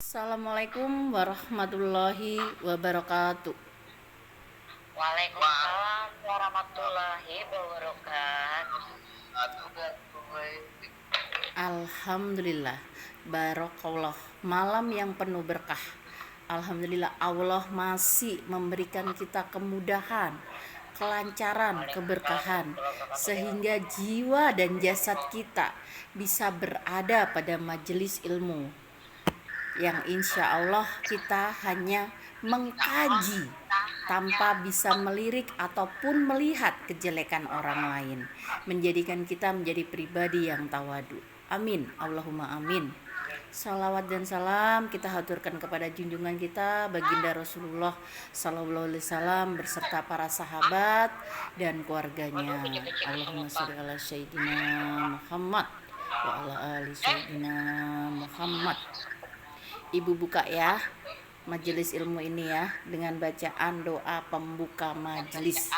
Assalamualaikum warahmatullahi wabarakatuh. Waalaikumsalam warahmatullahi wabarakatuh. Alhamdulillah, barokallah, malam yang penuh berkah. Alhamdulillah, Allah masih memberikan kita kemudahan, kelancaran, keberkahan, sehingga jiwa dan jasad kita bisa berada pada majelis ilmu yang insya Allah kita hanya mengkaji tanpa bisa melirik ataupun melihat kejelekan orang lain, menjadikan kita menjadi pribadi yang tawadu. Amin, Allahumma amin. Salawat dan salam kita haturkan kepada junjungan kita baginda Rasulullah Sallallahu Alaihi Wasallam beserta para sahabat dan keluarganya. Allahumma sholli ala sayyidina Muhammad wa ala ali sayyidina Muhammad. Ibu buka ya majelis ilmu ini ya dengan bacaan doa pembuka majelis.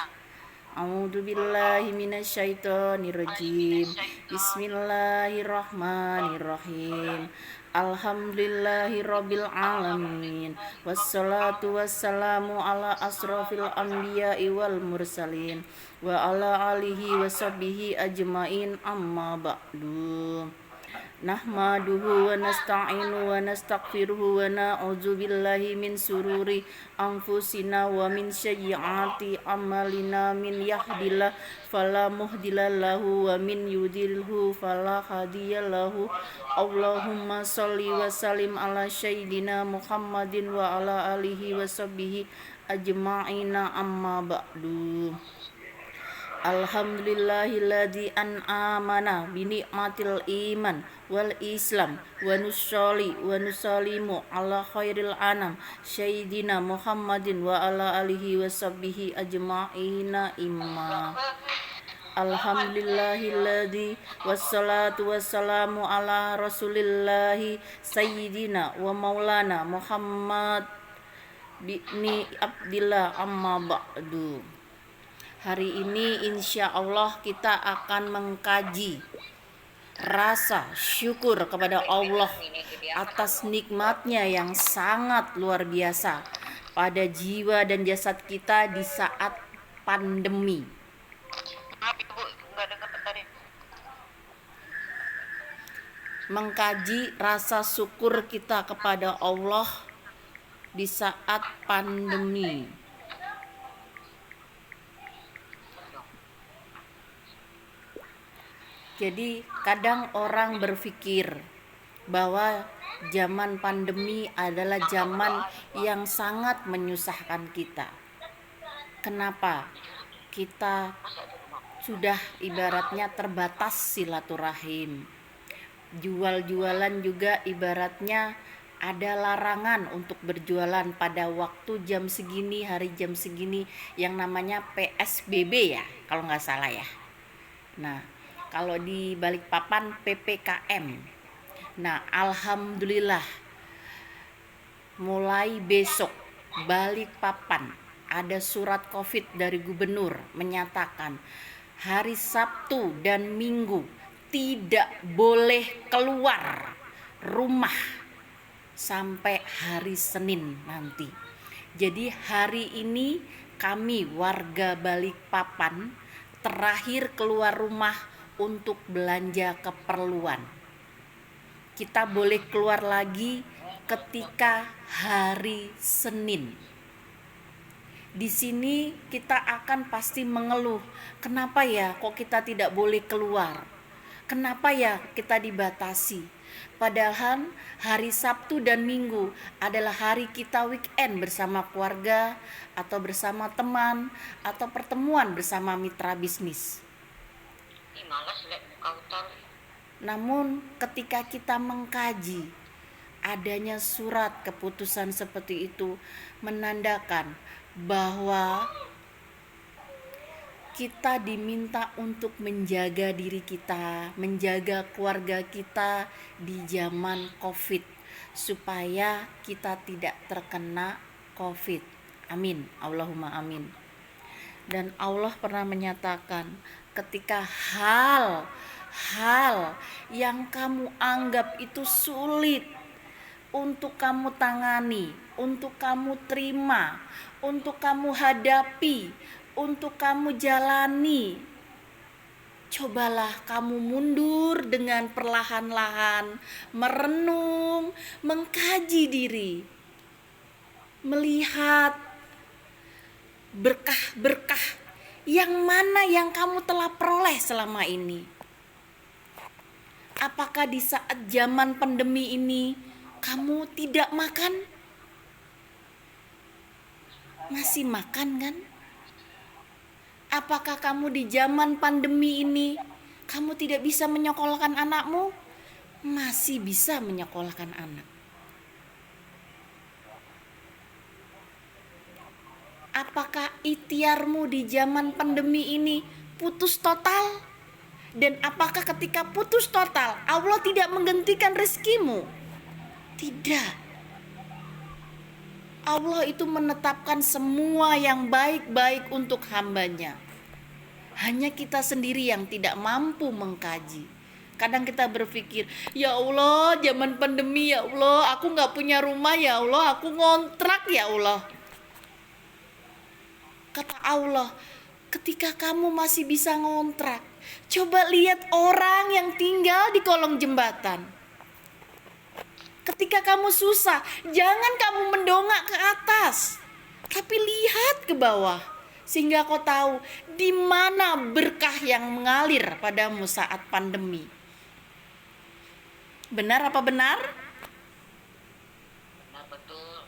A'udzubillahi minasyaitonirrajim. Bismillahirrahmanirrahim. Alhamdulillahirabbil alamin. Wassalatu wassalamu ala asrofil anbiya'i wal mursalin wa ala alihi washabbihi ajmain amma ba'du. Nahmaduhu wa nasta'inu wa nastaghfiruhu wa na'udzu billahi min sururi anfusina wa min sayyiati a'malina min yahdihillahu fala mudilla lahu wa min yudlilhu fala hadiya lahu. Allahumma shalli wa sallim ala sayyidina Muhammadin wa ala alihi wa sahbihi ajma'ina amma ba'du. Alhamdulillahilladzi an'amana bi ni'matil iman wal islam wa nusolli wa nusalimu ala khairil anam sayyidina Muhammadin wa ala alihi wa sahbihi ajma'ina imma. Alhamdulillahilladzi wassalatu wassalamu ala rasulillahi sayyidina wa maulana Muhammad bini Abdillah amma ba'du. Hari ini insya Allah kita akan mengkaji rasa syukur kepada Allah atas nikmatnya yang sangat luar biasa pada jiwa dan jasad kita di saat pandemi. Mengkaji rasa syukur kita kepada Allah di saat pandemi. Jadi kadang orang berpikir bahwa zaman pandemi adalah zaman yang sangat menyusahkan kita. Kenapa? Kita sudah ibaratnya terbatas silaturahim. Jual-jualan juga ibaratnya ada larangan untuk berjualan pada waktu jam segini, hari jam segini yang namanya PSBB ya, kalau nggak salah ya. Nah, kalau di Balikpapan PPKM. Nah, alhamdulillah mulai besok Balikpapan ada surat Covid dari gubernur menyatakan hari Sabtu dan Minggu tidak boleh keluar rumah sampai hari Senin nanti. Jadi hari ini kami warga Balikpapan terakhir keluar rumah untuk belanja keperluan. Kita boleh keluar lagi ketika hari Senin. Di sini kita akan pasti mengeluh, kenapa ya kok kita tidak boleh keluar? Kenapa ya kita dibatasi? Padahal hari Sabtu dan Minggu adalah hari kita weekend bersama keluarga atau bersama teman atau pertemuan bersama mitra bisnis. Namun ketika kita mengkaji adanya surat keputusan seperti itu menandakan bahwa kita diminta untuk menjaga diri kita, menjaga keluarga kita di zaman Covid supaya kita tidak terkena Covid. Amin, Allahumma amin. Dan Allah pernah menyatakan ketika hal yang kamu anggap itu sulit, untuk kamu tangani, untuk kamu terima, untuk kamu hadapi, untuk kamu jalani. Cobalah kamu mundur dengan perlahan-lahan, merenung, mengkaji diri, melihat berkah-berkah yang mana yang kamu telah peroleh selama ini. Apakah di saat zaman pandemi ini kamu tidak makan? Masih makan kan? Apakah kamu di zaman pandemi ini kamu tidak bisa menyekolahkan anakmu? Masih bisa menyekolahkan anak. Apakah ikhtiarmu di zaman pandemi ini putus total? Dan apakah ketika putus total Allah tidak menghentikan rezekimu? Tidak. Allah itu menetapkan semua yang baik-baik untuk hambanya. Hanya kita sendiri yang tidak mampu mengkaji. Kadang kita berpikir, ya Allah zaman pandemi ya Allah, aku gak punya rumah ya Allah, aku ngontrak ya Allah. Kata Allah, ketika kamu masih bisa ngontrak, coba lihat orang yang tinggal di kolong jembatan. Ketika kamu susah, jangan kamu mendongak ke atas, tapi lihat ke bawah, sehingga kau tahu di mana berkah yang mengalir padamu saat pandemi. Benar apa benar? Benar betul.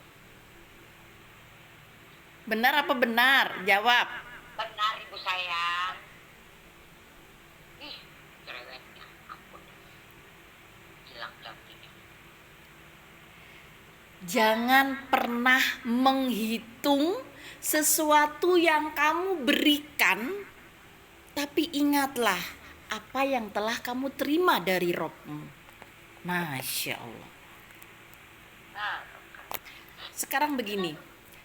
Benar apa benar? Jawab. Benar ibu sayang. Ih, cerewetnya. Ampun. Hilang cantiknya. Jangan pernah menghitung sesuatu yang kamu berikan, tapi ingatlah apa yang telah kamu terima dari Robmu. Masya Allah. Nah, Sekarang begini,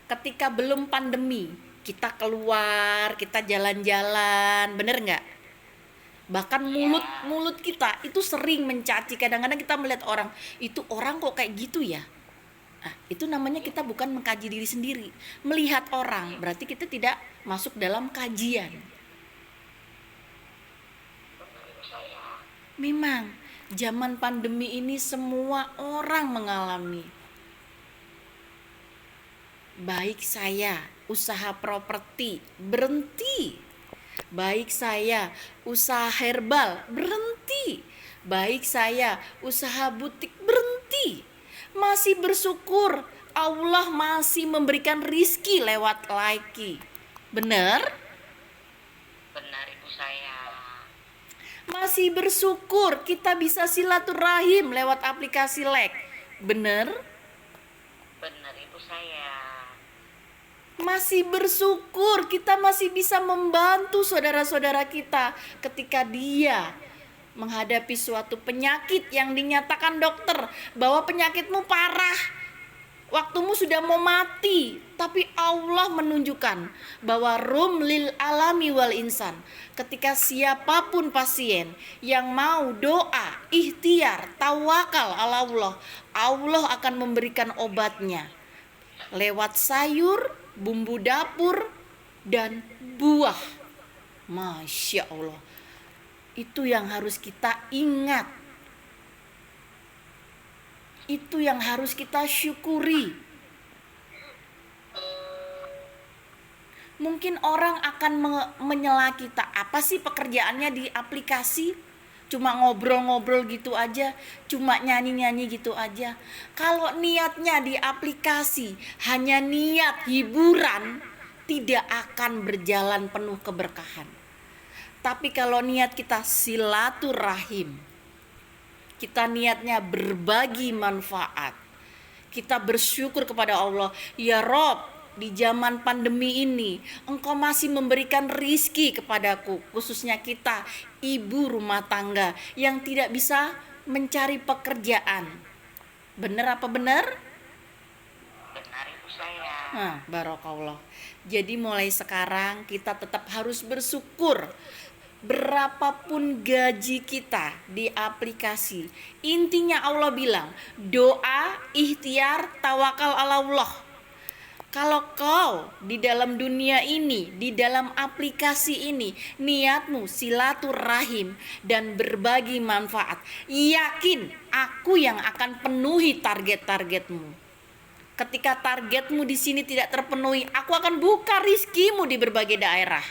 ketika belum pandemi, kita keluar, kita jalan-jalan, bener nggak? Bahkan mulut kita itu sering mencaci. Kadang-kadang kita melihat orang, itu orang kok kayak gitu ya. Itu namanya kita bukan mengkaji diri sendiri. Melihat orang, berarti kita tidak masuk dalam kajian. benar ibu sayang. Memang, zaman pandemi ini semua orang mengalami. Baik saya, usaha properti, berhenti. Baik saya, usaha herbal, berhenti. Baik saya, usaha butik, berhenti. Masih bersyukur Allah masih memberikan rizki lewat laki. Benar? Benar ibu sayang. Masih bersyukur kita bisa silaturahim lewat aplikasi Lek. Benar? Benar ibu sayang. Masih bersyukur kita masih bisa membantu saudara-saudara kita ketika dia menghadapi suatu penyakit yang dinyatakan dokter bahwa penyakitmu parah, waktumu sudah mau mati, tapi Allah menunjukkan bahwa rum lil alami wal insan. Ketika siapapun pasien yang mau doa, ikhtiar, tawakal ala Allah, Allah akan memberikan obatnya lewat sayur, bumbu dapur, dan buah. Masya Allah. Itu yang harus kita ingat. Itu yang harus kita syukuri. Mungkin orang akan menyela kita, apa sih pekerjaannya di aplikasi? Cuma ngobrol-ngobrol gitu aja, cuma nyanyi-nyanyi gitu aja. Kalau niatnya di aplikasi hanya niat hiburan, tidak akan berjalan penuh keberkahan. Tapi kalau niat kita silaturahim, kita niatnya berbagi manfaat, kita bersyukur kepada Allah, ya Rob, di zaman pandemi ini Engkau masih memberikan rizki kepadaku, khususnya kita ibu rumah tangga yang tidak bisa mencari pekerjaan. Benar apa benar? Benar ibu sayang. Barakallah. Jadi mulai sekarang kita tetap harus bersyukur berapapun gaji kita di aplikasi, intinya Allah bilang, doa, ikhtiar, tawakal ala Allah. Kalau kau di dalam dunia ini, di dalam aplikasi ini, niatmu silaturahim dan berbagi manfaat, yakin aku yang akan penuhi target-targetmu. Ketika targetmu di sini tidak terpenuhi, aku akan buka rizkimu di berbagai daerah,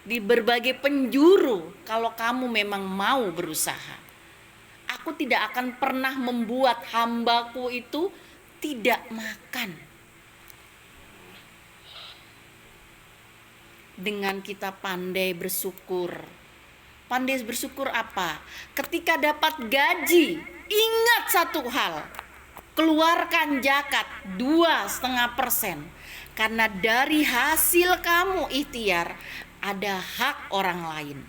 di berbagai penjuru, kalau kamu memang mau berusaha. Aku tidak akan pernah membuat hambaku itu tidak makan. Dengan kita pandai bersyukur. Pandai bersyukur apa? Ketika dapat gaji, ingat satu hal, keluarkan zakat 2,5%, karena dari hasil kamu ikhtiar ada hak orang lain.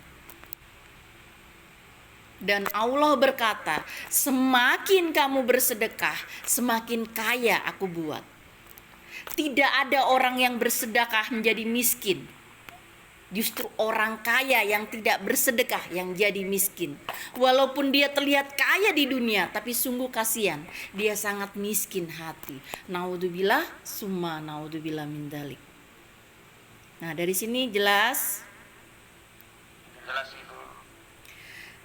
Dan Allah berkata, semakin kamu bersedekah, semakin kaya aku buat. Tidak ada orang yang bersedekah menjadi miskin. Justru orang kaya yang tidak bersedekah yang jadi miskin. Walaupun dia terlihat kaya di dunia, tapi sungguh kasihan, dia sangat miskin hati. Naudzubillah, summa naudzubillah min dzalik. Nah, dari sini jelas? Jelas Ibu.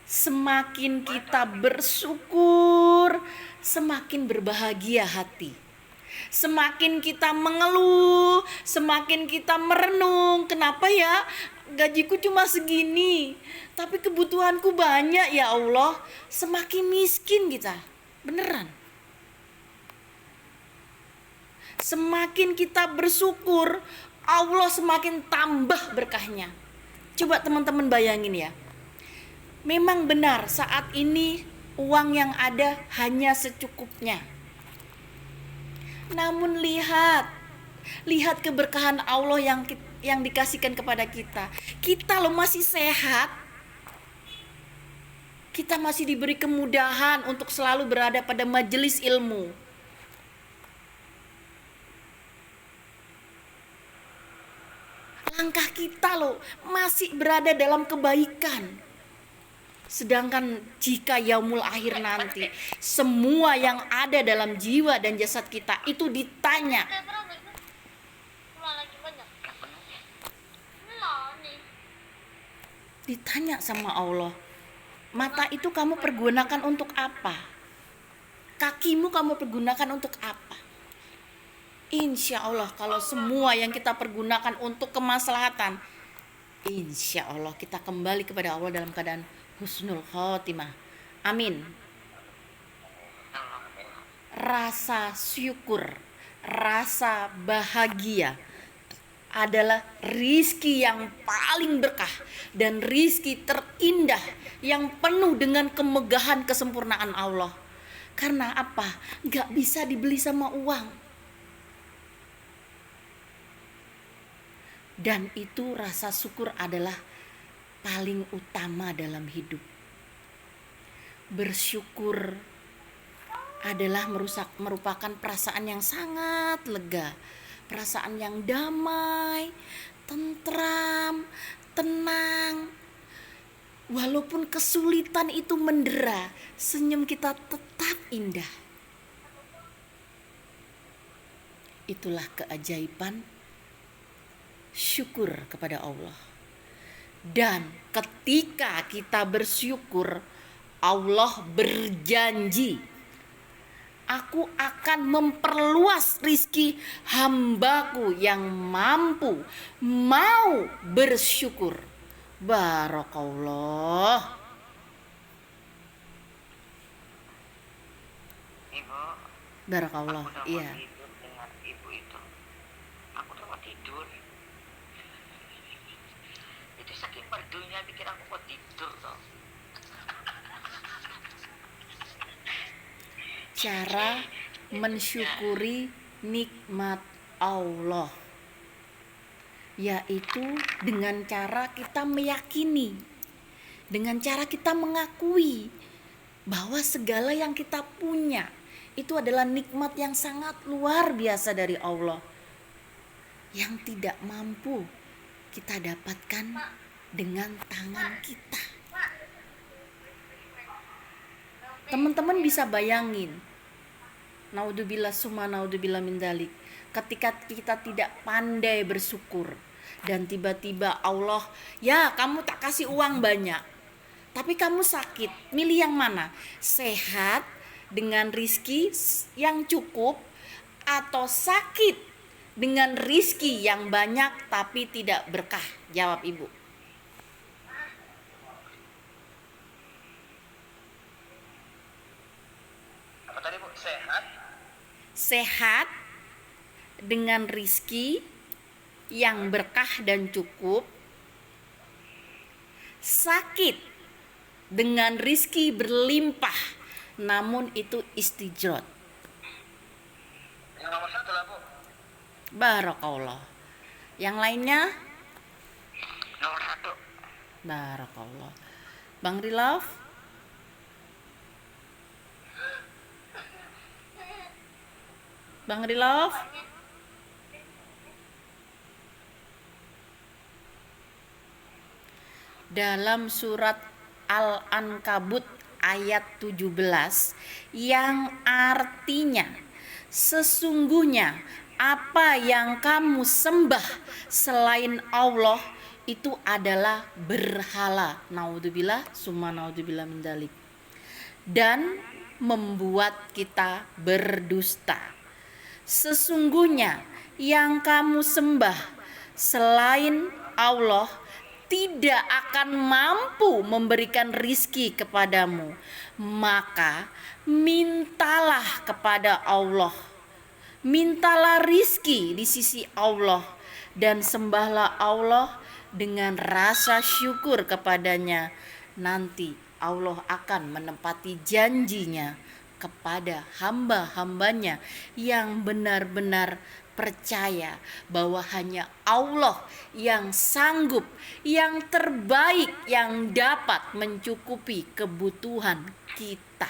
Semakin kita bersyukur, semakin berbahagia hati. Semakin kita mengeluh, semakin kita merenung, kenapa ya gajiku cuma segini, tapi kebutuhanku banyak ya Allah, semakin miskin kita, beneran. Semakin kita bersyukur, Allah semakin tambah berkahnya. Coba teman-teman bayangin ya, memang benar saat ini uang yang ada hanya secukupnya. Namun lihat keberkahan Allah yang dikasihkan kepada kita. Kita loh masih sehat. Kita masih diberi kemudahan untuk selalu berada pada majelis ilmu. Langkah kita loh masih berada dalam kebaikan. Sedangkan jika yaumul akhir nanti, semua yang ada dalam jiwa dan jasad kita itu ditanya. Ditanya sama Allah. Mata itu kamu pergunakan untuk apa? Kakimu kamu pergunakan untuk apa? Insya Allah kalau semua yang kita pergunakan untuk kemaslahatan, insya Allah kita kembali kepada Allah dalam keadaan husnul khotimah. Amin. Rasa syukur, rasa bahagia adalah rizki yang paling berkah dan rizki terindah yang penuh dengan kemegahan kesempurnaan Allah. Karena apa? Gak bisa dibeli sama uang. Dan itu rasa syukur adalah paling utama dalam hidup. Bersyukur adalah merupakan perasaan yang sangat lega, perasaan yang damai, tentram, tenang. Walaupun kesulitan itu mendera, senyum kita tetap indah. Itulah keajaiban syukur kepada Allah. Dan ketika kita bersyukur, Allah berjanji, aku akan memperluas rizki hambaku yang mampu mau bersyukur. Barakallah. Ibu, Barakallah. aku Iya. tidur dengan ibu itu. Aku udah mau tidur. Itu saking merdunya pikir aku mau tidur toh. Cara mensyukuri nikmat Allah, yaitu dengan cara kita meyakini, dengan cara kita mengakui bahwa segala yang kita punya itu adalah nikmat yang sangat luar biasa dari Allah, yang tidak mampu kita dapatkan dengan tangan kita. Teman-teman bisa bayangin, naudzubillah summa naudzubillah min dzalik, ketika kita tidak pandai bersyukur dan tiba-tiba Allah, ya kamu tak kasih uang banyak, tapi kamu sakit, milih yang mana? Sehat dengan rizki yang cukup atau sakit dengan rizki yang banyak tapi tidak berkah? Jawab ibu. Apa tadi Bu? Sehat? Sehat dengan rizki yang berkah dan cukup, sakit dengan rizki berlimpah namun itu istijrot. Yang nomor 1 lah Bu. Barakallah. Yang lainnya? Nomor 1. Barakallah. Bang Rilaf? Bang Rilaf? Dalam surat Al-Ankabut ayat 17 yang artinya sesungguhnya apa yang kamu sembah selain Allah itu adalah berhala. Naudzubillah summa naudzubillah min dzalik. Dan membuat kita berdusta. Sesungguhnya yang kamu sembah selain Allah tidak akan mampu memberikan rizki kepadamu, maka mintalah kepada Allah, mintalah rizki di sisi Allah dan sembahlah Allah dengan rasa syukur kepadanya. Nanti Allah akan menepati janjinya kepada hamba-hambanya yang benar-benar percaya bahwa hanya Allah yang sanggup, yang terbaik, yang dapat mencukupi kebutuhan kita.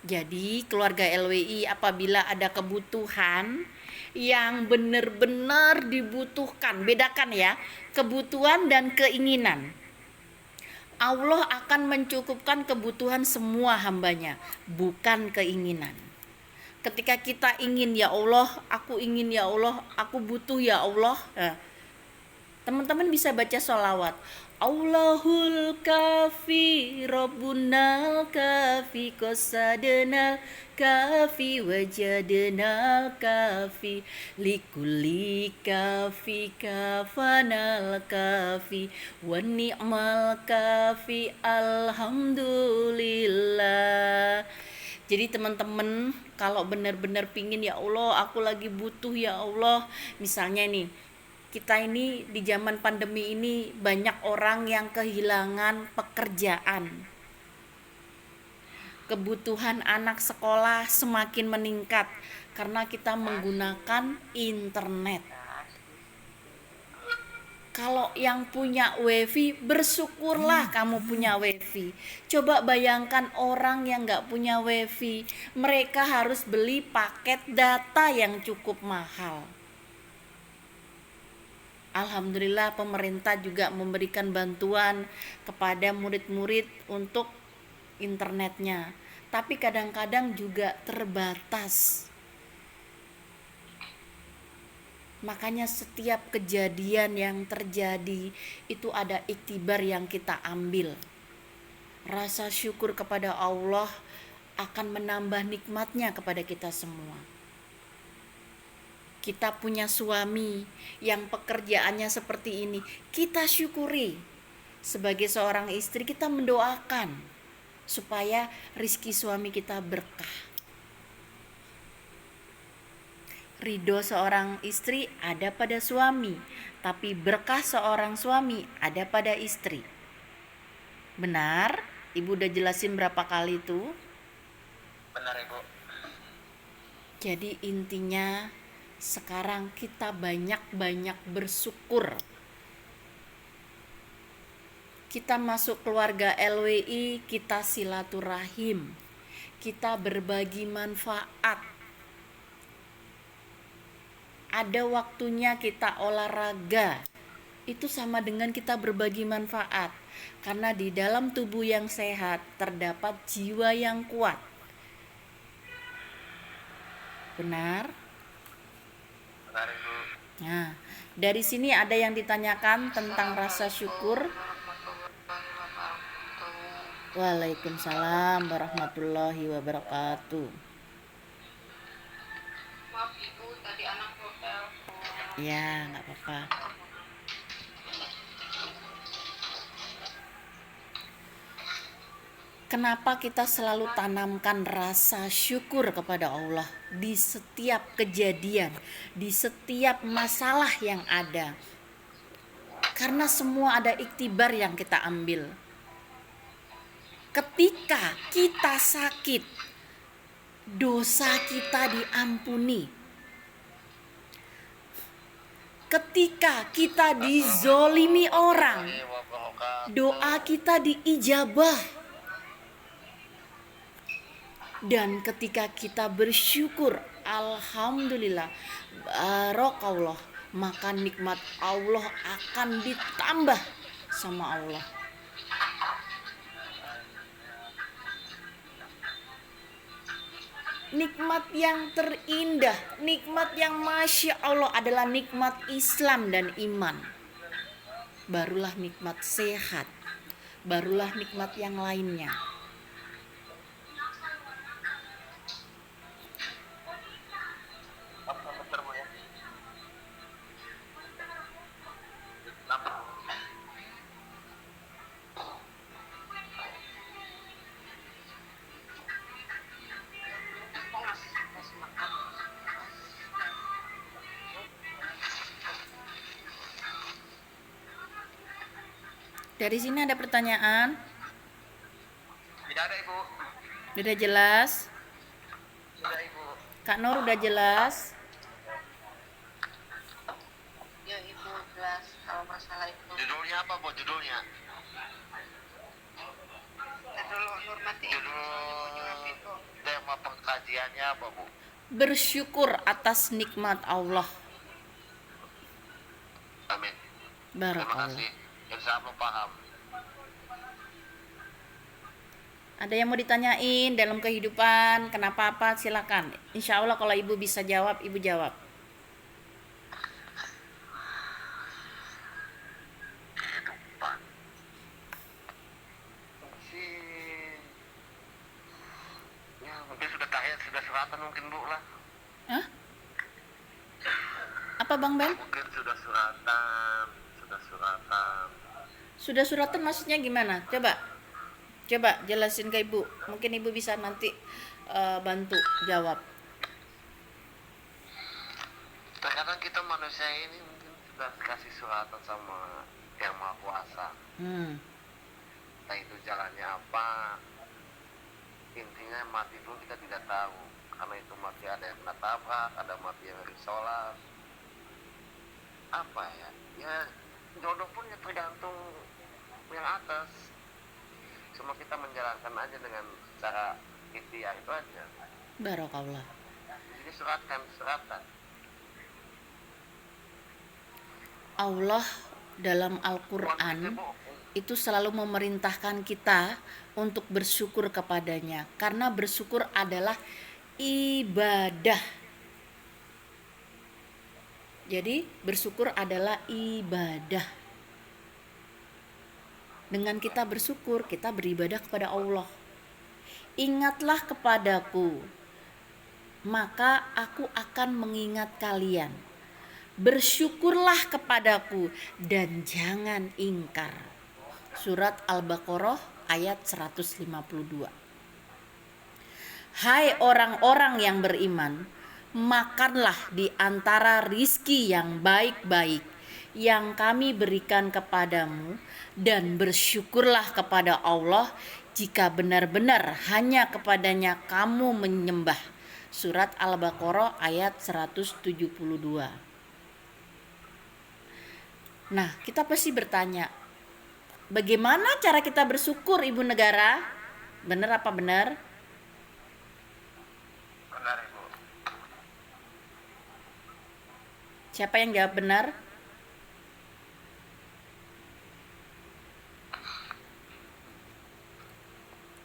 Jadi keluarga LWI apabila ada kebutuhan yang benar-benar dibutuhkan, bedakan ya, kebutuhan dan keinginan. Allah akan mencukupkan kebutuhan semua hambanya, bukan keinginan. Ketika kita ingin, ya Allah, aku ingin, ya Allah, aku butuh, ya Allah. Nah, teman-teman bisa baca sholawat. Allahul kafi, Rabbunal kafi, qasadnal kafi, wajadnal kafi, likulli kafi, kafanal kafi, wa ni'mal kafi, alhamdulillah. Jadi teman-teman kalau benar-benar pingin, ya Allah aku lagi butuh, ya Allah. Misalnya nih, kita ini di zaman pandemi ini banyak orang yang kehilangan pekerjaan. Kebutuhan anak sekolah semakin meningkat karena kita menggunakan internet. Kalau yang punya wifi, bersyukurlah kamu punya wifi. Coba bayangkan orang yang gak punya wifi, mereka harus beli paket data yang cukup mahal. Alhamdulillah pemerintah juga memberikan bantuan kepada murid-murid untuk internetnya. Tapi kadang-kadang juga terbatas. Makanya setiap kejadian yang terjadi itu ada iktibar yang kita ambil. Rasa syukur kepada Allah akan menambah nikmatnya kepada kita semua. Kita punya suami yang pekerjaannya seperti ini, kita syukuri. Sebagai seorang istri kita mendoakan supaya rizki suami kita berkah. Ridho seorang istri ada pada suami, tapi berkah seorang suami ada pada istri. Benar? Ibu udah jelasin berapa kali itu? Benar Ibu. Jadi intinya sekarang kita banyak-banyak bersyukur. Kita masuk keluarga LWI, kita silaturahim, kita berbagi manfaat. Ada waktunya kita olahraga, itu sama dengan kita berbagi manfaat. Karena di dalam tubuh yang sehat terdapat jiwa yang kuat. Benar? Benar Ibu. Nah, dari sini ada yang ditanyakan tentang rasa syukur. Warahmatullahi wabarakatuh. Waalaikumsalam warahmatullahi wabarakatuh. Maaf Ibu, tadi anakku telepon. Ya, nggak apa-apa. Kenapa kita selalu tanamkan rasa syukur kepada Allah di setiap kejadian, di setiap masalah yang ada? Karena semua ada iktibar yang kita ambil. Ketika kita sakit, dosa kita diampuni. Ketika kita dizolimi orang, doa kita diijabah. Dan ketika kita bersyukur, alhamdulillah, barokallah, maka nikmat Allah akan ditambah sama Allah. Nikmat yang terindah, nikmat yang masya Allah adalah nikmat Islam dan iman. Barulah nikmat sehat, barulah nikmat yang lainnya. Bentar Bu ya. Masih makan. Dari sini ada pertanyaan, Tidak ada Ibu. udah jelas? Sudah Ibu. Kak Nur udah jelas? Ya Ibu jelas kalau masalah itu. Judulnya apa Bu? Judulnya? Judul Nurmati. Judul tema pengkajiannya apa Bu? Bersyukur atas nikmat Allah. Amin. Terima Barakallah. kasih. Insya Allah paham. Ada yang mau ditanyain dalam kehidupan, kenapa apa, silakan. Insya Allah kalau ibu bisa jawab, ibu jawab. Kehidupan. Ya mungkin sudah tahiyat, sudah suratan mungkin Bu lah. Hah? Apa Bang Ben? Mungkin sudah suratan, sudah suratan. Sudah suratan maksudnya gimana? Coba jelasin ke ibu. Mungkin ibu bisa nanti bantu jawab. Terkadang kita manusia ini mungkin sudah kasih suratan sama yang Maha Kuasa. Entah itu jalannya apa. Intinya mati itu kita tidak tahu. Karena itu mati ada yang kena tabrak, ada mati yang harus sholat. Apa ya? Ya jodoh pun ya tergantung yang atas. Cuma kita menjalankan aja dengan cara ikhtiar itu aja. Barakallah. Jadi suratan. Allah dalam Al-Quran itu selalu memerintahkan kita untuk bersyukur kepadanya. Karena bersyukur adalah ibadah. Jadi bersyukur adalah ibadah. Dengan kita bersyukur, kita beribadah kepada Allah. Ingatlah kepadaku, maka aku akan mengingat kalian. Bersyukurlah kepadaku dan jangan ingkar. Surat Al-Baqarah ayat 152. Hai orang-orang yang beriman, makanlah di antara rizki yang baik-baik yang kami berikan kepadamu, dan bersyukurlah kepada Allah jika benar-benar hanya kepadanya kamu menyembah. Surat Al-Baqarah ayat 172. Nah, kita pasti bertanya, bagaimana cara kita bersyukur, Ibu Negara? Benar apa benar? Benar Ibu. Siapa yang jawab benar?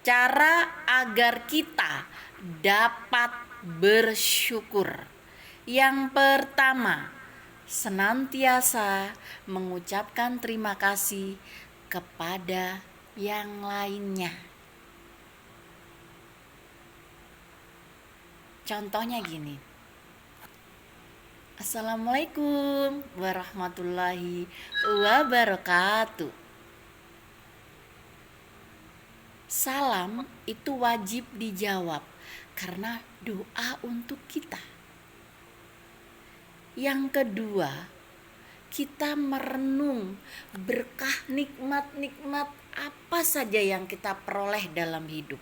cara agar kita dapat bersyukur. Yang pertama, senantiasa mengucapkan terima kasih kepada yang lainnya. Contohnya gini. Assalamualaikum warahmatullahi wabarakatuh. Salam itu wajib dijawab karena doa untuk kita. Yang kedua, kita merenung berkah nikmat-nikmat apa saja yang kita peroleh dalam hidup.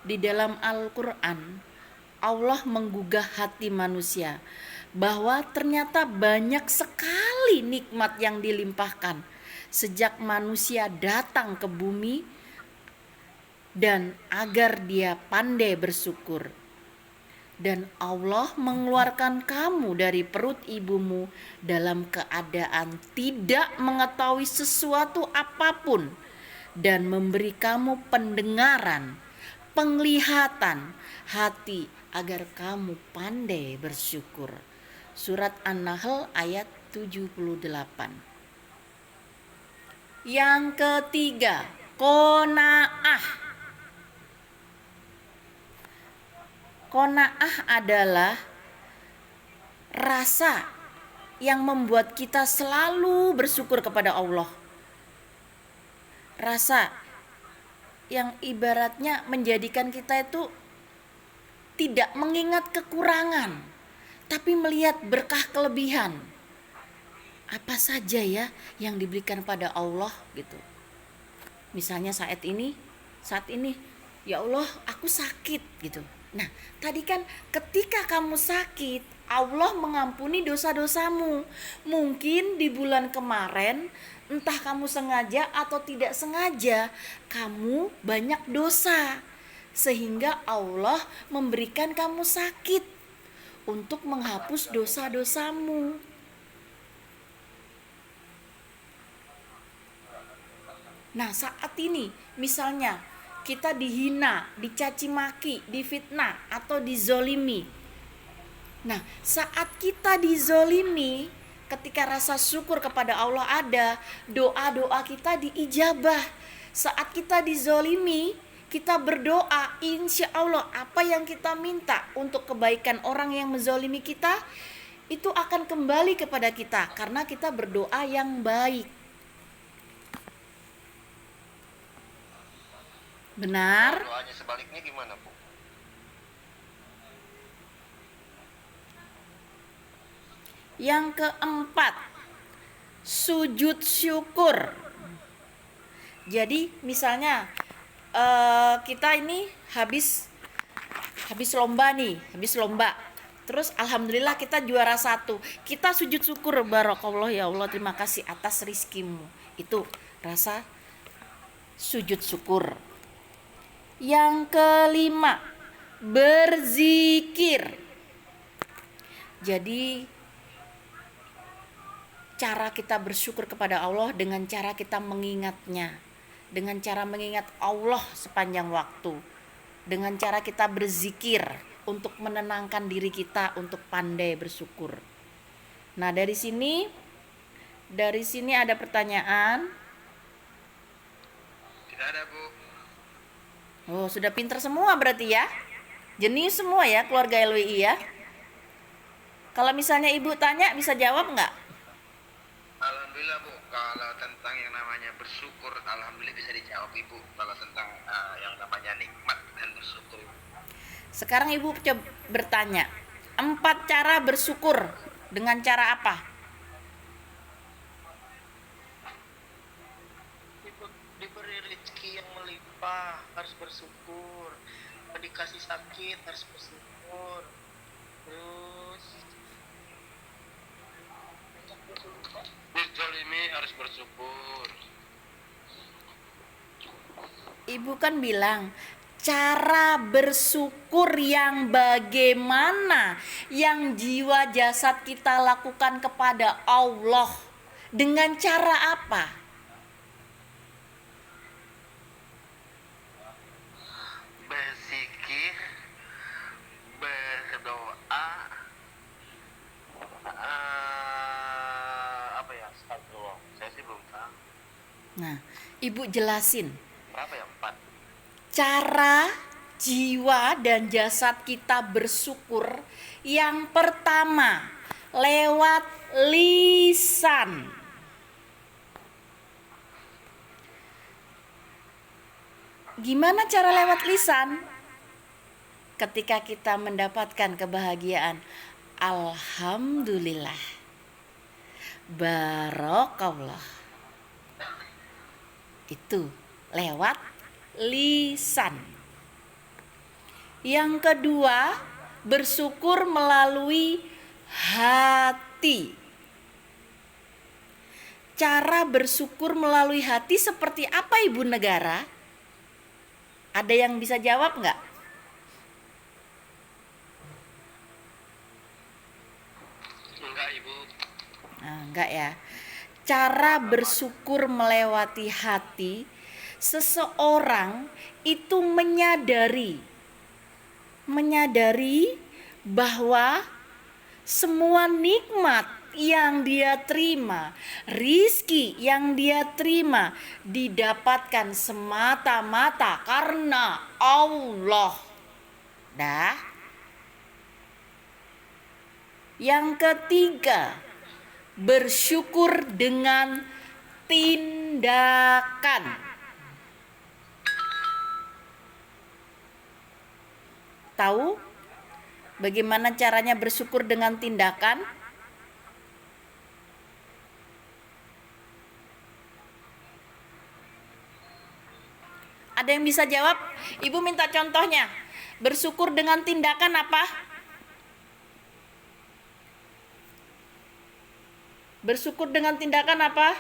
Di dalam Al-Quran, Allah menggugah hati manusia bahwa ternyata banyak sekali nikmat yang dilimpahkan sejak manusia datang ke bumi, dan agar dia pandai bersyukur. Dan Allah mengeluarkan kamu dari perut ibumu dalam keadaan tidak mengetahui sesuatu apapun, dan memberi kamu pendengaran, penglihatan, hati agar kamu pandai bersyukur. Surat An-Nahl ayat 78. Yang ketiga, qanaah. Qanaah adalah rasa yang membuat kita selalu bersyukur kepada Allah. Rasa yang ibaratnya menjadikan kita itu tidak mengingat kekurangan, tapi melihat berkah kelebihan. Apa saja ya yang diberikan pada Allah gitu. Misalnya saat ini, ya Allah aku sakit gitu. Nah, tadi kan ketika kamu sakit, Allah mengampuni dosa-dosamu. Mungkin di bulan kemarin, entah kamu sengaja atau tidak sengaja, kamu banyak dosa. Sehingga Allah memberikan kamu sakit untuk menghapus dosa-dosamu. Nah, saat ini misalnya kita dihina, dicaci maki, difitnah, atau dizolimi. Nah, saat kita dizolimi, ketika rasa syukur kepada Allah ada, doa-doa kita diijabah. Saat kita dizolimi, kita berdoa, insya Allah apa yang kita minta untuk kebaikan orang yang menzolimi kita, itu akan kembali kepada kita karena kita berdoa yang baik. Benar? Doanya sebaliknya gimana, Bu? Yang keempat, sujud syukur. Jadi misalnya kita ini habis lomba. Terus alhamdulillah kita juara 1. Kita sujud syukur, barakallah ya Allah, terima kasih atas rizkimu. Itu rasa sujud syukur. Yang kelima, berzikir. Jadi cara kita bersyukur kepada Allah dengan cara kita mengingatnya, dengan cara mengingat Allah sepanjang waktu, dengan cara kita berzikir untuk menenangkan diri kita untuk pandai bersyukur. Nah, dari sini ada pertanyaan. Tidak ada, Bu. Oh, sudah pinter semua berarti ya. Jenius semua ya keluarga LWI ya. Kalau misalnya Ibu tanya bisa jawab nggak? Alhamdulillah, Bu. Kalau tentang yang namanya bersyukur, alhamdulillah bisa dijawab, Ibu. Kalau tentang yang namanya nikmat dan bersyukur. Sekarang Ibu coba bertanya, 4 cara bersyukur dengan cara apa? Diberi rezeki yang melimpah harus bersyukur, dikasih sakit harus bersyukur, terus dizalimi harus bersyukur. Ibu kan bilang cara bersyukur yang bagaimana yang jiwa jasad kita lakukan kepada Allah Dengan cara apa? Berzikir, berdoa, apa ya? Astagfirullah. Saya sih belum tahu. Nah, Ibu jelasin Berapa ya? 4. cara jiwa dan jasad kita bersyukur. Yang pertama, lewat lisan. Gimana cara lewat lisan? Ketika kita mendapatkan kebahagiaan, alhamdulillah, barokallah. Itu lewat lisan. Yang kedua, bersyukur melalui hati. Cara bersyukur melalui hati seperti apa, Ibu Negara? Ada yang bisa jawab nggak? Enggak, Ibu. Nah, enggak ya. Cara bersyukur melewati hati, seseorang itu menyadari bahwa semua nikmat yang dia terima, rizki yang dia terima didapatkan semata-mata karena Allah. Dah. Yang ketiga, bersyukur dengan tindakan. Tahu bagaimana caranya bersyukur dengan tindakan? Ada yang bisa jawab? Ibu minta contohnya. Bersyukur dengan tindakan apa? Bersyukur dengan tindakan apa?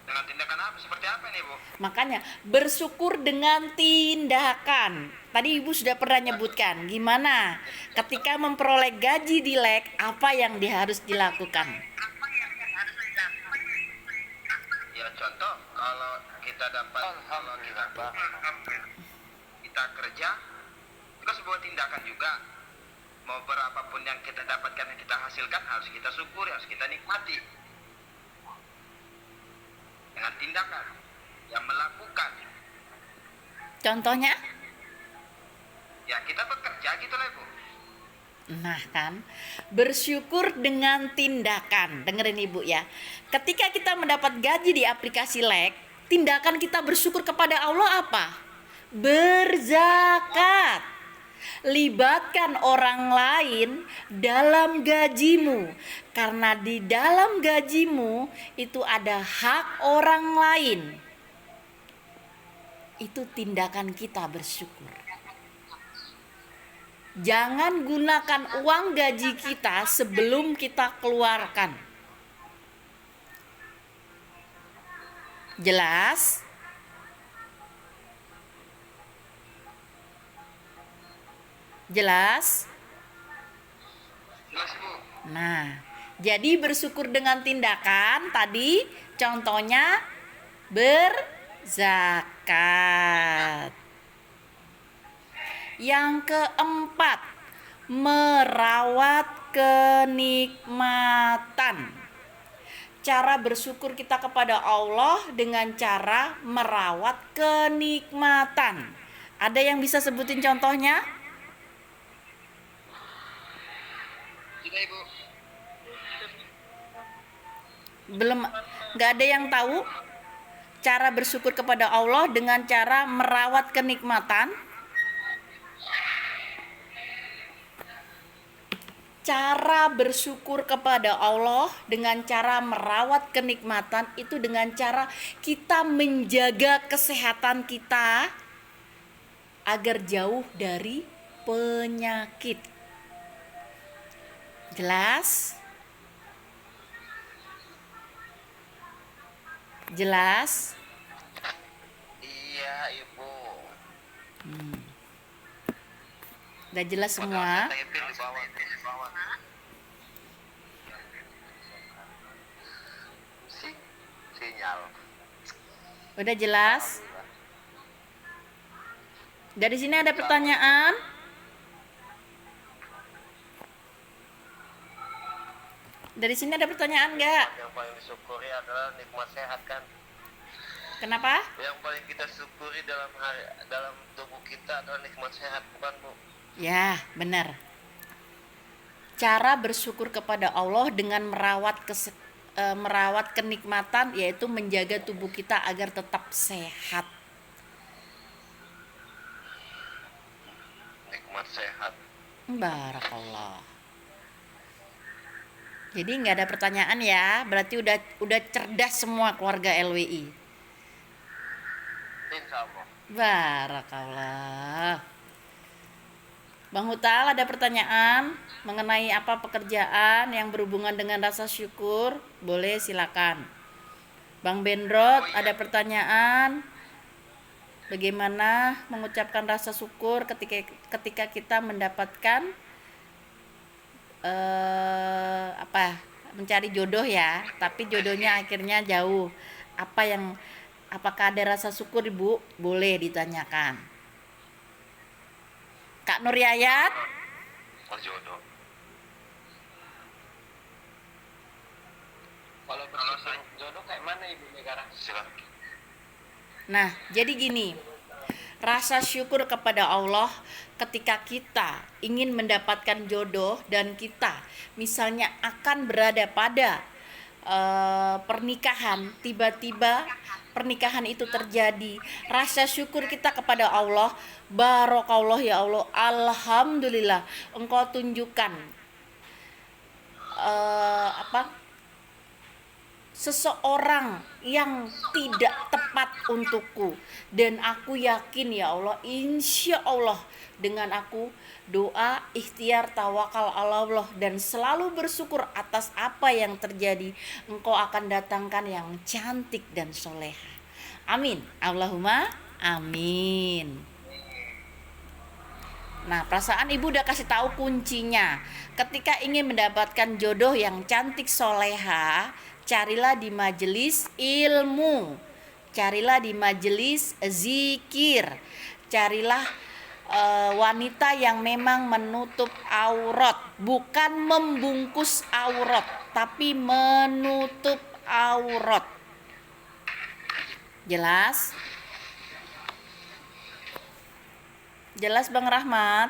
Dengan tindakan apa? Seperti apa nih, Bu? Makanya bersyukur dengan tindakan. Tadi Ibu sudah pernah nyebutkan gimana ketika memperoleh gaji di LEK, apa yang harus dilakukan. Ya contoh, kalau kita dapat, kita kerja, itu kan sebuah tindakan juga. Mau berapapun yang kita dapatkan, yang kita hasilkan, harus kita syukuri, harus kita nikmati. Dengan tindakan yang melakukan. Contohnya? Ya kita bekerja gitu lah, Bu. Nah kan, bersyukur dengan tindakan. Dengerin Ibu ya. Ketika kita mendapat gaji di aplikasi LEK, tindakan kita bersyukur kepada Allah apa? Berzakat. Libatkan orang lain dalam gajimu, karena di dalam gajimu itu ada hak orang lain. Itu tindakan kita bersyukur. Jangan gunakan uang gaji kita sebelum kita keluarkan. Jelas? Jelas? Jelas, Bu. Nah, jadi bersyukur dengan tindakan tadi contohnya berzakat. Yang keempat, merawat kenikmatan. Cara bersyukur kita kepada Allah dengan cara merawat kenikmatan. Ada yang bisa sebutin contohnya? Tidak, Ibu. Belum, nggak ada yang tahu cara bersyukur kepada Allah dengan cara merawat kenikmatan. Cara bersyukur kepada Allah dengan cara merawat kenikmatan itu dengan cara kita menjaga kesehatan kita agar jauh dari penyakit. Jelas? Jelas? Iya, Ibu. Udah jelas semua? Typing di bawah. sinyal. Udah jelas? Dari sini ada pertanyaan? Dari sini ada pertanyaan nggak? Yang paling disyukuri adalah nikmat sehat kan. Kenapa? Yang paling kita syukuri dalam tubuh kita adalah nikmat sehat, bukan Bu? Ya, benar. Cara bersyukur kepada Allah dengan merawat kenikmatan, yaitu menjaga tubuh kita agar tetap sehat. Nikmat sehat. Barakallah. Jadi nggak ada pertanyaan ya, berarti udah cerdas semua keluarga LWI. Insya Allah. Barakallah. Bang Hutal, ada pertanyaan mengenai apa pekerjaan yang berhubungan dengan rasa syukur? Boleh, silakan. Bang Bendrot, ada pertanyaan bagaimana mengucapkan rasa syukur ketika kita mendapatkan mencari jodoh ya, tapi jodohnya akhirnya jauh. Apakah ada rasa syukur, Ibu? Boleh ditanyakan. Kak Nuryayat? Jodoh. Kalau bersyukur jodoh kayak mana Ibu Megara? Silakan. Nah, jadi gini. Rasa syukur kepada Allah ketika kita ingin mendapatkan jodoh dan kita misalnya akan berada pada pernikahan, tiba-tiba pernikahan itu terjadi, rasa syukur kita kepada Allah, barokallah ya Allah, alhamdulillah Engkau tunjukkan seseorang yang tidak tepat untukku, dan aku yakin ya Allah, insya Allah dengan aku doa, ikhtiar, tawakal Allah dan selalu bersyukur atas apa yang terjadi, Engkau akan datangkan yang cantik dan soleha. Amin, Allahumma amin. Nah, perasaan Ibu udah kasih tahu kuncinya. Ketika ingin mendapatkan jodoh yang cantik soleha, carilah di majelis ilmu, carilah di majelis zikir, carilah wanita yang memang menutup aurat, bukan membungkus aurat, tapi menutup aurat. Jelas? Jelas Bang Rahmat?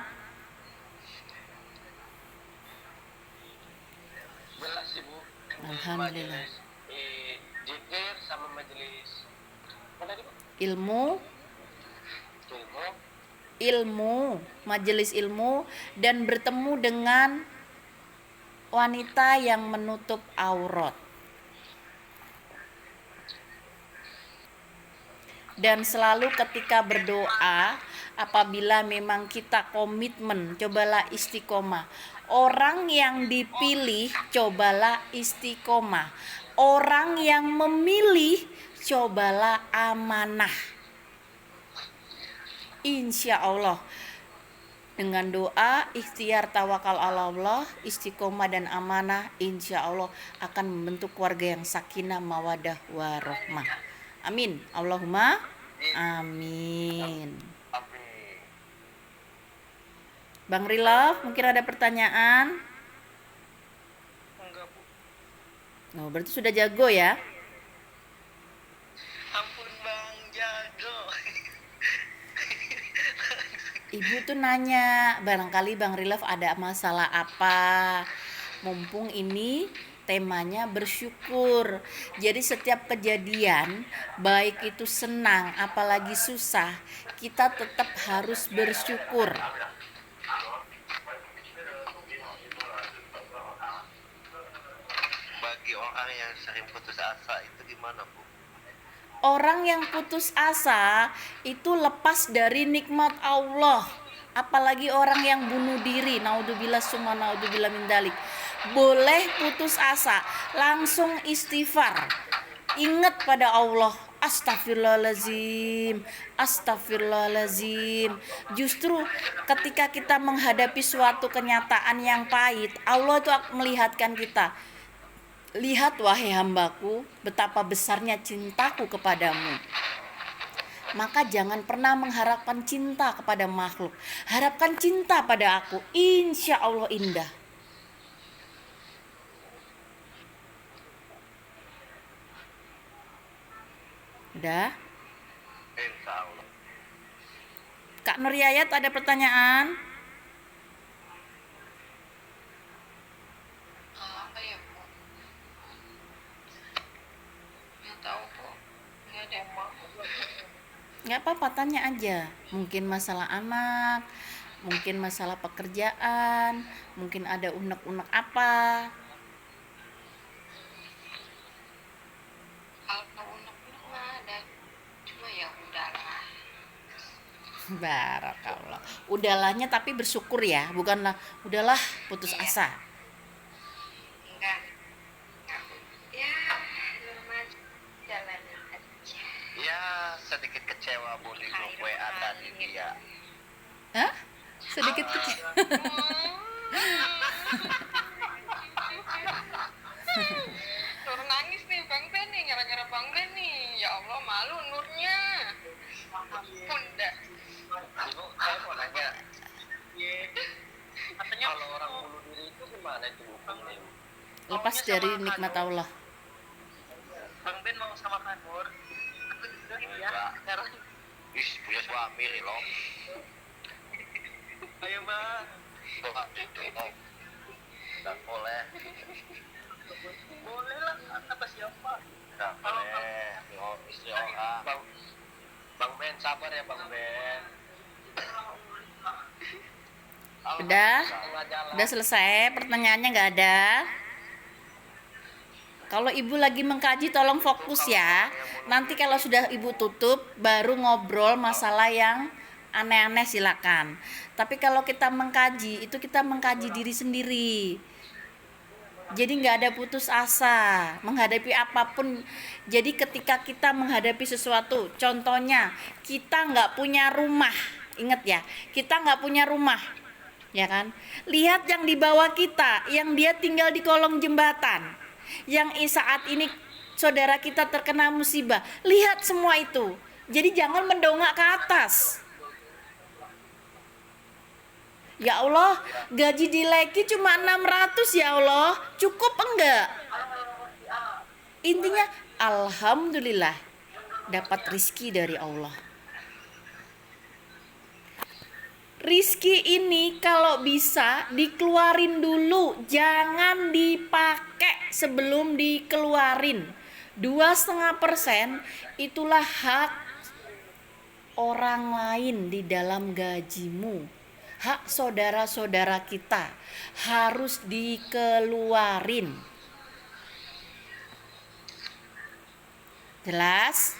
Jelas Ibu. Alhamdulillah. Zikir sama majelis mana tadi, Bu? Ilmu, majelis ilmu, dan bertemu dengan wanita yang menutup aurat. Dan selalu ketika berdoa, apabila memang kita komitmen, cobalah istiqomah. Orang yang dipilih, cobalah istiqomah. Orang yang memilih, cobalah amanah. Insya Allah dengan doa, ikhtiar, tawakal Allah, istiqomah dan amanah, insya Allah akan membentuk keluarga yang sakinah, mawadah, warahmah. Amin, Allahumma amin. Bang Rilaf, mungkin ada pertanyaan? Enggak Bu. Oh, berarti sudah jago ya? Ampun Bang, jago. Ibu tuh nanya, barangkali Bang Rilaf ada masalah apa. Mumpung ini temanya bersyukur. Jadi setiap kejadian, baik itu senang apalagi susah, kita tetap harus bersyukur. Bagi orang yang sering putus asa itu gimana Bu? Orang yang putus asa itu lepas dari nikmat Allah. Apalagi orang yang bunuh diri, naudzubillah summa naudzubillah min dzalik. Boleh putus asa, langsung istighfar. Ingat pada Allah, astagfirullahaladzim, astagfirullahaladzim. Justru ketika kita menghadapi suatu kenyataan yang pahit, Allah itu melihatkan kita. Lihat wahai hambaku, betapa besarnya cintaku kepadamu. Maka jangan pernah mengharapkan cinta kepada makhluk. Harapkan cinta pada aku. Insya Allah indah. Udah? Insya Allah. Kak Nuryayat ada pertanyaan? Apa ya Bu? Nggak tahu Bu. Nggak ada yang mau. Nggak apa-apa, tanya aja. Mungkin masalah anak, mungkin masalah pekerjaan, mungkin ada unek-unek apa. Kalau unek-unek mah ada. Cuma ya udahlah. Barakallah. Udahlah,nya tapi bersyukur ya, bukanlah udahlah putus Iya. asa. Enggak. Ya, normal jalanin aja. Ya sedikit kecewa Bu di grup WA tadi dia. Hah? Sedikit kecil. Nur nangis nih Bang Ben nih, gara-gara Bang Ben nih. Ya Allah, malu Nurnya. Ampun dah. Ibu, saya mau nanya. Katanya kalau orang bunuh diri itu gimana itu hukumnya? Lepas dari nikmat Allah. Bang Ben mau sama Kanur. Aku juga ya. Sekarang. Ih, punya suami nih loh. Ayo Bang. Nggak boleh. Boleh lah. Kata siapa? Nggak boleh. Istri orang. Bang Ben sabar ya Bang Ben. Udah? Tengah jalan. Udah selesai? Pertanyaannya nggak ada? Kalau ibu lagi mengkaji tolong fokus ya. Nanti kalau sudah ibu tutup baru ngobrol masalah yang aneh-aneh silakan. Tapi kalau kita mengkaji itu kita mengkaji diri sendiri. Jadi nggak ada putus asa menghadapi apapun. Jadi ketika kita menghadapi sesuatu, contohnya kita nggak punya rumah, ingat ya, kita nggak punya rumah, ya kan? Lihat yang di bawah kita, yang dia tinggal di kolong jembatan, yang saat ini saudara kita terkena musibah. Lihat semua itu. Jadi jangan mendongak ke atas. Ya Allah, gaji di Leki cuma 600 ya Allah. Cukup enggak? Intinya alhamdulillah dapat rizki dari Allah. Rizki ini kalau bisa dikeluarin dulu, jangan dipakai sebelum dikeluarin. 2,5% itulah hak orang lain di dalam gajimu. Hak saudara-saudara kita harus dikeluarin. Jelas?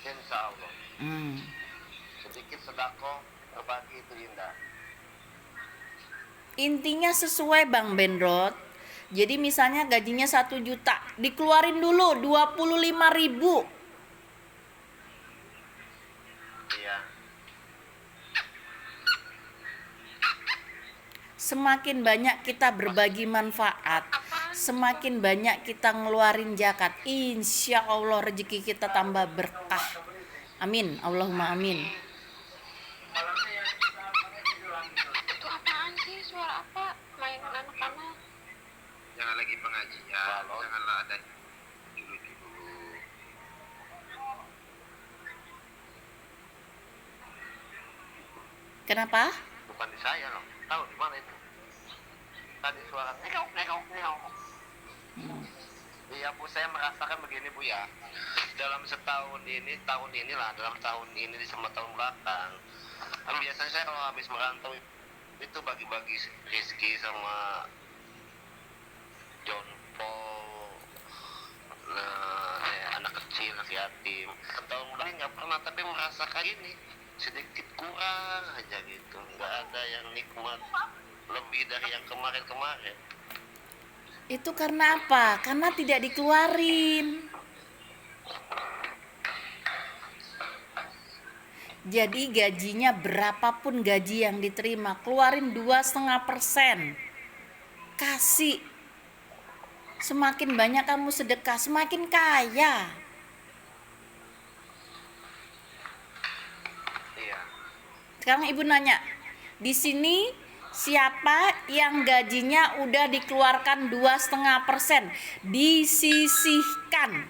Insya Allah. Sedikit sedekah berbagi itu indah. Intinya sesuai Bang Benrot. Jadi misalnya gajinya 1 juta, dikeluarin dulu 25.000. Iya. Semakin banyak kita berbagi manfaat, semakin banyak kita ngeluarin zakat, insya Allah rezeki kita tambah berkah. Amin, Allahumma amin. Itu apaan sih? Suara apa? Main anak-anak. Jangan lagi pengajian, janganlah ada lucu dulu. Kenapa? Bukan di saya loh, tahu di mana itu? Tadi suara nengok. Iya Bu, saya merasakan begini Bu ya. Dalam setahun ini, dalam tahun ini sama tahun belakang. Kan biasanya saya kalau habis merantau itu bagi-bagi rezeki sama John Paul, anak kecil, anak yatim. Tahun belakang nggak pernah, tapi merasakan ini sedikit kurang aja gitu. Nggak ada yang nikmat lebih dari yang kemarin-kemarin. Itu karena apa? Karena tidak dikeluarin. Jadi gajinya berapapun gaji yang diterima, keluarin 2,5%. Kasih Semakin banyak kamu sedekah, semakin kaya. Iya. Sekarang ibu nanya, di sini siapa yang gajinya udah dikeluarkan 2,5% disisihkan?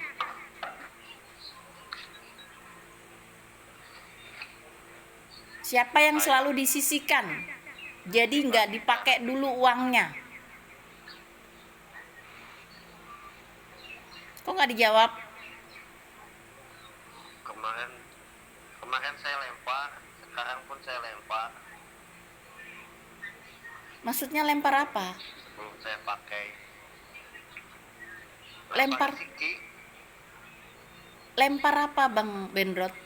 Siapa yang selalu disisihkan? Jadi nggak dipakai dulu uangnya. Kok nggak dijawab? Kemarin saya lempar, sekarang pun saya lempar. Maksudnya lempar apa? Sebelum saya pakai. Lempar. Siki. Lempar apa Bang Benrot?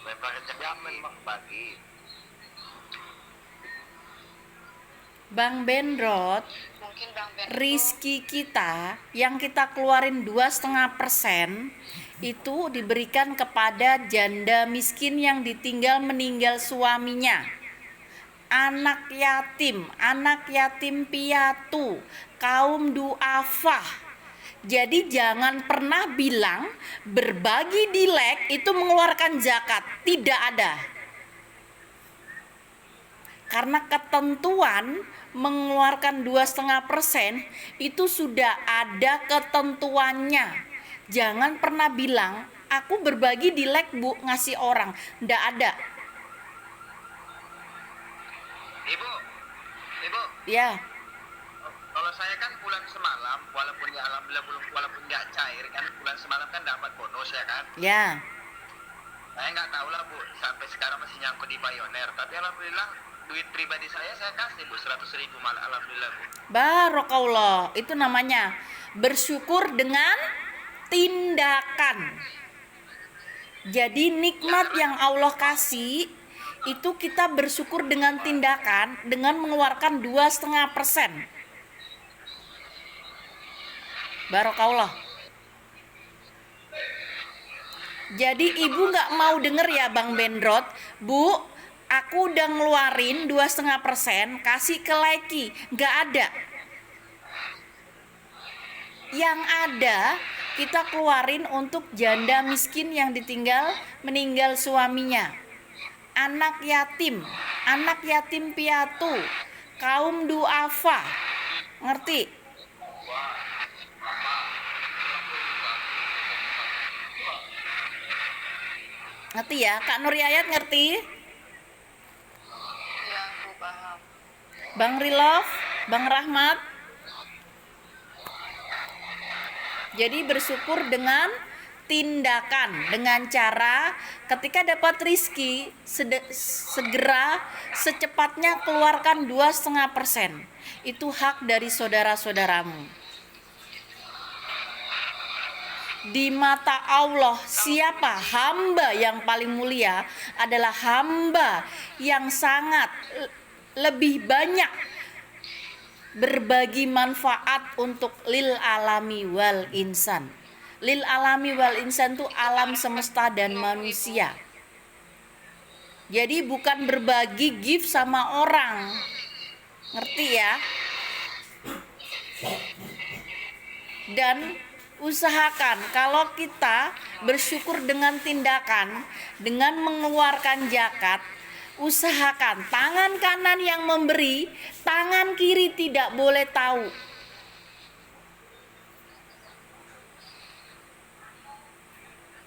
Lempar rezeki bagi. Bang Benrot, Mungkin Bang Ben rizki kita yang kita keluarin 2,5% itu diberikan kepada janda miskin yang ditinggal meninggal suaminya, anak yatim piatu, kaum du'afah. Jadi jangan pernah bilang berbagi dilek itu mengeluarkan zakat, tidak ada. Karena ketentuan mengeluarkan 2,5% itu sudah ada ketentuannya. Jangan pernah bilang aku berbagi dilek Bu, ngasih orang, ndak ada. Ibu, Ya, kalau saya kan pulang semalam, walaupun ya alhamdulillah walaupun nggak cair kan, pulang semalam kan dapat bonus ya kan. ya. Saya nggak tahu lah Bu, sampai sekarang masih nyangkut di Pioneer. Tapi alhamdulillah duit pribadi saya kasih Bu, 100.000 malah alhamdulillah Bu. Barokallah, itu namanya bersyukur dengan tindakan. Jadi nikmat yang Allah kasih itu kita bersyukur dengan tindakan, dengan mengeluarkan 2,5%. Barokallah. Jadi ibu nggak mau denger ya Bang Benrot, Bu, aku udah ngeluarin 2,5%, kasih ke Leki, nggak ada. Yang ada kita keluarin untuk janda miskin yang ditinggal meninggal suaminya, anak yatim piatu, kaum du'afa. Ngerti? Ngerti ya? Kak Nuriyayat ngerti? ya aku paham. Bang Rilov, Bang Rahmat. Jadi bersyukur dengan tindakan, dengan cara ketika dapat rizki segera secepatnya keluarkan 2,5%. Itu hak dari saudara-saudaramu. Di mata Allah, siapa hamba yang paling mulia adalah hamba yang sangat lebih banyak berbagi manfaat untuk lil alami wal insan. Lil alami wal insan itu alam semesta dan manusia. Jadi bukan berbagi gift sama orang. Ngerti ya? Dan usahakan kalau kita bersyukur dengan tindakan, dengan mengeluarkan zakat, usahakan tangan kanan yang memberi, tangan kiri tidak boleh tahu.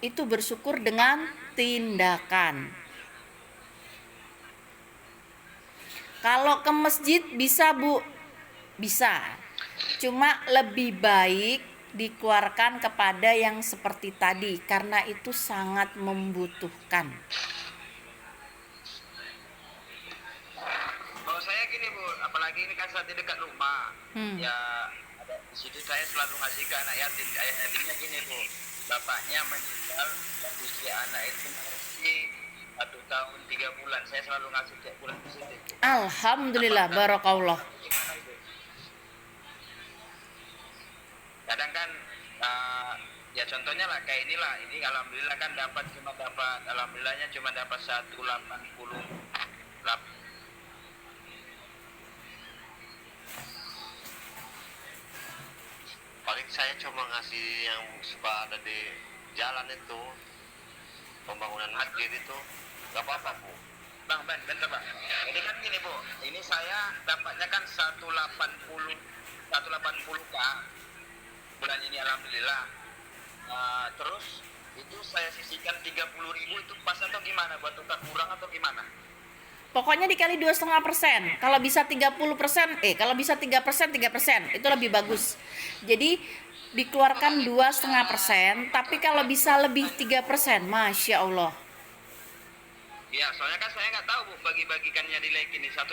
Itu bersyukur dengan tindakan. Kalau ke masjid bisa Bu, bisa. Cuma lebih baik dikeluarkan kepada yang seperti tadi karena itu sangat membutuhkan. Kalau saya gini Bu, apalagi ini kan saat dekat rumah, ya ada di situ saya selalu ngasih ke anak yatim. Yatimnya gini Bu, bapaknya meninggal dan usia anak itu masih 1 tahun 3 bulan. Saya selalu ngasih tiap bulan di situ. Alhamdulillah, barakallah. Kadang kan ya contohnya lah kayak inilah, ini alhamdulillah kan alhamdulillahnya cuma dapat 180 paling saya cuma ngasih yang suka ada di jalan itu, pembangunan masjid itu, nggak apa-apa Bu. Bang, bentar Bang. Ini kan gini Bu, ini saya dapatnya kan 180k bulan ini alhamdulillah. Terus itu saya sisihkan 30.000 itu pas atau gimana? Buat tukar kurang atau gimana? Pokoknya dikali 2,5%. Kalau bisa 30%, kalau bisa 3%, 3%, itu lebih bagus. Jadi dikeluarkan 2,5%, tapi kalau bisa lebih 3%, Masya Allah. Ya, soalnya kan saya nggak tahu Bu, bagi-bagikannya di like ini 180,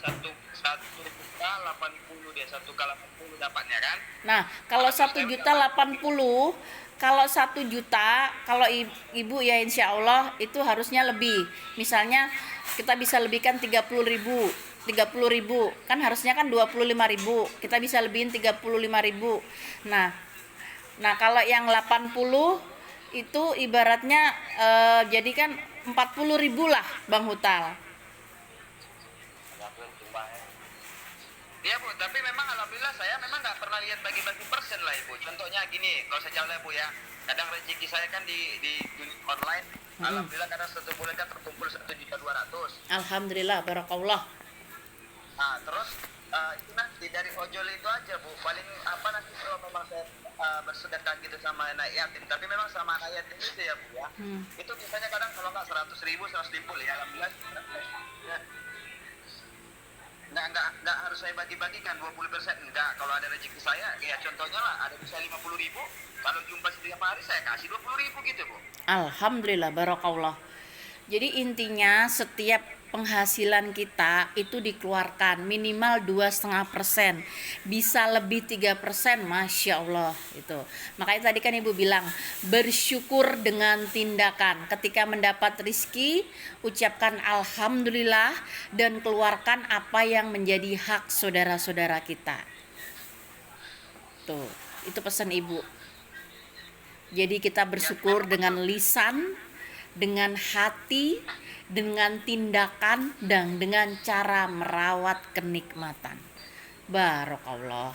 satu juta 80 dia 1k80 dapatnya kan? Nah, kalau 1.080.000, kalau 1 juta, kalau ibu ya insya Allah itu harusnya lebih. Misalnya kita bisa lebihkan 30.000, 30.000 kan harusnya kan 25.000, kita bisa lebihin 35.000. Nah kalau yang 80 itu ibaratnya jadi kan 40.000 lah Bang Hutal. Iya Bu, tapi memang alhamdulillah saya memang nggak pernah lihat bagi-bagi persen lah Ibu. Contohnya gini, kalau saya jalan Bu ya, kadang rezeki saya kan di unit online, alhamdulillah kadang satu bulan kan terkumpul 1.200.000. Alhamdulillah, barakallah. Nah terus itu nanti dari ojol itu aja Bu, paling apa nanti kalau memang saya bersedekah gitu sama anak yatim, tapi memang sama anak yatim itu ya Bu ya, itu biasanya kadang kalau nggak 100.000, 150 ya alhamdulillah. Ya. Nggak harus saya bagi-bagikan 20%, enggak. Kalau ada rezeki saya, ya contohnya lah, ada bisa 50.000, kalau jumpa setiap hari saya kasih 20.000 gitu Bu. Alhamdulillah, barakallah. Jadi intinya setiap penghasilan kita itu dikeluarkan minimal 2,5%, bisa lebih 3%, Masya Allah itu. Makanya tadi kan Ibu bilang bersyukur dengan tindakan. Ketika mendapat rizki, ucapkan Alhamdulillah dan keluarkan apa yang menjadi hak saudara-saudara kita. Tuh, itu pesan Ibu. Jadi kita bersyukur dengan lisan, dengan hati, dengan tindakan, dan dengan cara merawat kenikmatan. Barakallah.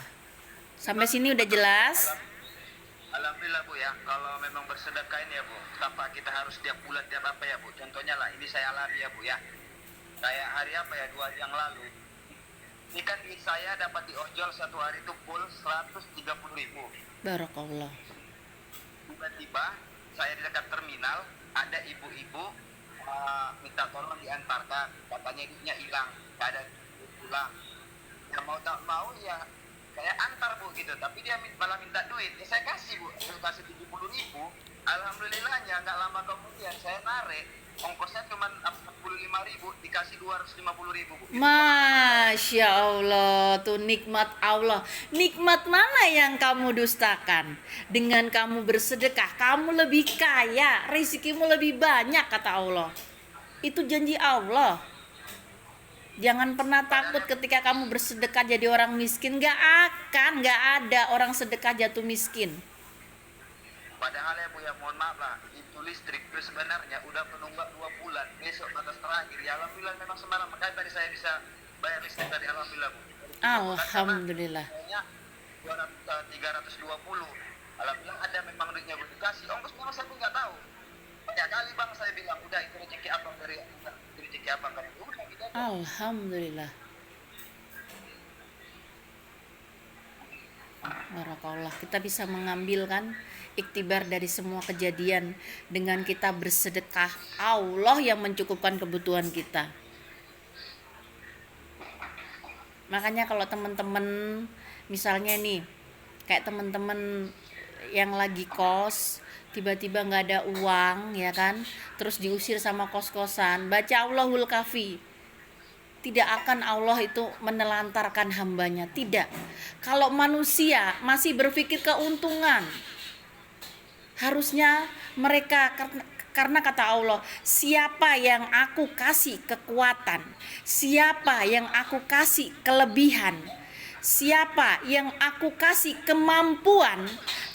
Sampai sini udah jelas? Alhamdulillah Bu ya, kalau memang bersedekah ini ya Bu, tanpa kita harus tiap bulan tiap apa ya Bu. Contohnya lah, ini saya alami ya Bu ya. Kayak hari apa ya, 2 hari yang lalu. Ini kan saya dapat di ojol satu hari itu full 130.000. Barakallah. Tiba-tiba saya di dekat terminal, ada ibu-ibu minta tolong diantarkan, katanya ibunya hilang, gak ada pulang. Ya mau tak mau ya saya antar Bu gitu, tapi dia malah minta duit, ya saya kasih Bu, saya kasih 70.000. Alhamdulillahnya nggak lama kemudian saya narik, ongkosnya cuma 45.000, dikasih 250.000 Bu. Masya Allah, tuh nikmat Allah. Nikmat mana yang kamu dustakan? Dengan kamu bersedekah, kamu lebih kaya, rezekimu lebih banyak, kata Allah. Itu janji Allah. Jangan pernah takut ketika kamu bersedekah jadi orang miskin. Gak ada orang sedekah jatuh miskin. Padahal ya Bu ya, mohon maaf lah, itu listrik itu sebenarnya udah menunggak 2 bulan, besok batas terakhir. Ya alhamdulillah memang semalam, makanya tadi saya bisa bayar listrik tadi, alhamdulillah Bu. Alhamdulillah. 320. Alhamdulillah ada memang duitnya Bu dikasih. Ongkos memang saya pun nggak tahu. Banyak kali Bang saya bilang, udah itu rezeki abang dari rezeki abang kan. Udah gitu aja. Alhamdulillah. Barakallah, kita bisa mengambil kan iktibar dari semua kejadian dengan kita bersedekah. Allah yang mencukupkan kebutuhan kita. Makanya kalau teman-teman misalnya nih kayak teman-teman yang lagi kos, tiba-tiba nggak ada uang ya kan, terus diusir sama kos-kosan, baca Allahul Kafi. Tidak akan Allah itu menelantarkan hambanya, tidak. Kalau manusia masih berpikir keuntungan, harusnya mereka, karena kata Allah, siapa yang aku kasih kekuatan, siapa yang aku kasih kelebihan, siapa yang aku kasih kemampuan,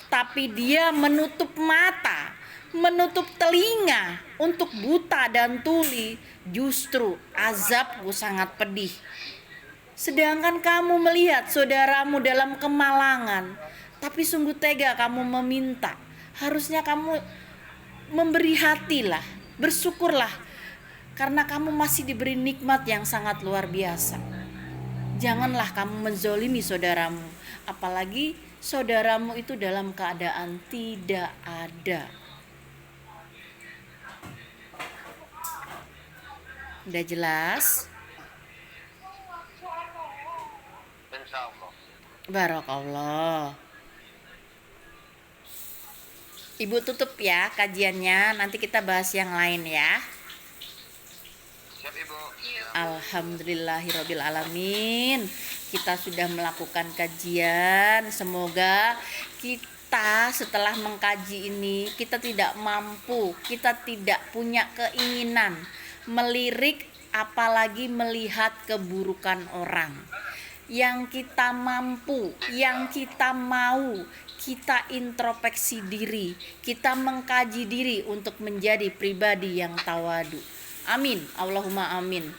tapi dia menutup mata, menutup telinga untuk buta dan tuli, justru azabku sangat pedih. Sedangkan kamu melihat saudaramu dalam kemalangan, tapi sungguh tega kamu meminta. Harusnya kamu memberi hatilah, bersyukurlah, karena kamu masih diberi nikmat yang sangat luar biasa. Janganlah kamu menzolimi saudaramu, apalagi saudaramu itu dalam keadaan tidak ada. Udah jelas? Insya Allah. Barakallah. Ibu tutup ya kajiannya, nanti kita bahas yang lain ya. Siap Ibu. Alhamdulillahirabbil alamin. Kita sudah melakukan kajian. Semoga kita setelah mengkaji ini kita tidak mampu, kita tidak punya keinginan melirik apalagi melihat keburukan orang. Yang kita mampu, yang kita mau, kita introspeksi diri, kita mengkaji diri untuk menjadi pribadi yang tawadu. Amin, Allahumma amin.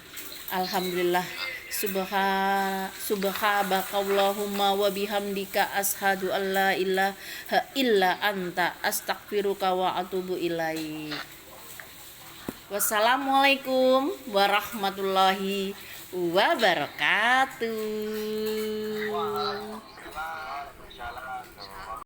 Alhamdulillah. Subhanakallahumma wa bihamdika ashhadu an la ilaha illa anta astaghfiruka wa atubu ilaik. Wassalamualaikum warahmatullahi wabarakatuh.